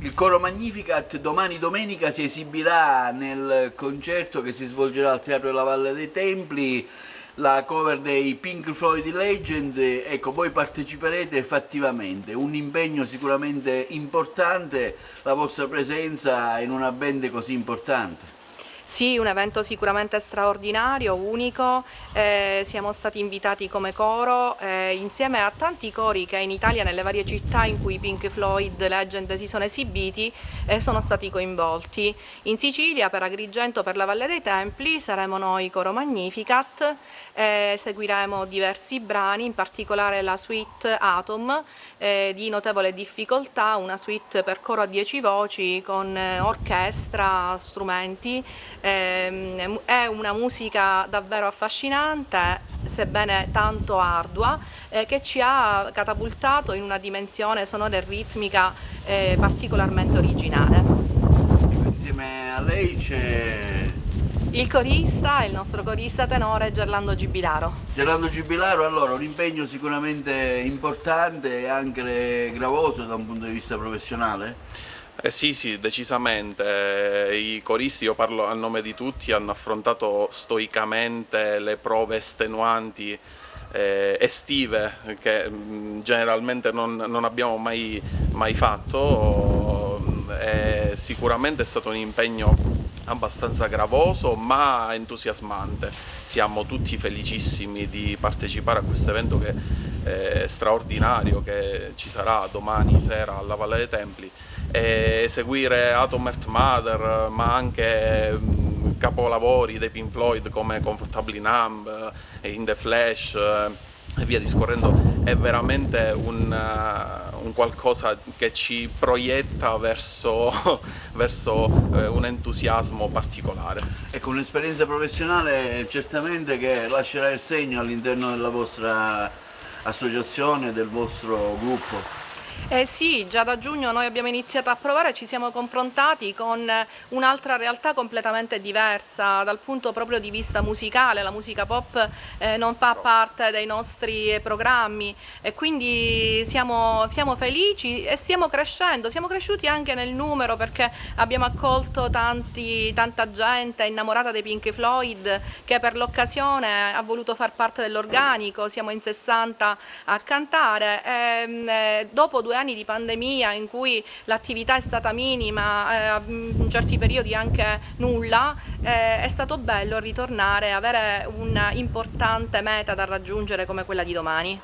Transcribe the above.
Il coro Magnificat domani domenica si esibirà nel concerto che si svolgerà al Teatro della Valle dei Templi, la cover dei Pink Floyd Legend. Ecco, voi parteciperete fattivamente, un impegno sicuramente importante, la vostra presenza in una band così importante. Sì, un evento sicuramente straordinario, unico. Siamo stati invitati come coro insieme a tanti cori che in Italia, nelle varie città in cui Pink Floyd Legend si sono esibiti, sono stati coinvolti. In Sicilia, per Agrigento, per la Valle dei Templi, saremo noi coro Magnificat. Seguiremo diversi brani, in particolare la suite Atom di notevole difficoltà, una suite per coro a 10 voci con orchestra, strumenti. È una musica davvero affascinante, sebbene tanto ardua, che ci ha catapultato in una dimensione sonora e ritmica particolarmente originale. Insieme a lei c'è Il corista, il nostro corista tenore Gerlando Gibilaro. Gerardo Gibilaro. Allora, un impegno sicuramente importante e anche gravoso da un punto di vista professionale. Sì, sì, decisamente. I coristi, io parlo a nome di tutti, hanno affrontato stoicamente le prove estenuanti estive che generalmente non abbiamo mai fatto. Sicuramente è stato un impegno abbastanza gravoso ma entusiasmante. Siamo tutti felicissimi di partecipare a questo evento che è straordinario, che ci sarà domani sera alla Valle dei Templi, e seguire Atom Earth Mother, ma anche capolavori dei Pink Floyd come Comfortably Numb, In the Flash e via discorrendo, è veramente un qualcosa che ci proietta verso un entusiasmo particolare. Ecco, un'esperienza professionale certamente che lascerà il segno all'interno della vostra associazione, del vostro gruppo. Sì, già da giugno noi abbiamo iniziato a provare, ci siamo confrontati con un'altra realtà completamente diversa dal punto proprio di vista musicale. La musica pop non fa parte dei nostri programmi e quindi siamo felici e stiamo crescendo. Siamo cresciuti anche nel numero perché abbiamo accolto tanta gente innamorata dei Pink Floyd che per l'occasione ha voluto far parte dell'organico. Siamo in 60 a cantare e dopo 2 anni di pandemia in cui l'attività è stata minima, in certi periodi anche nulla, è stato bello ritornare e avere un'importante meta da raggiungere come quella di domani.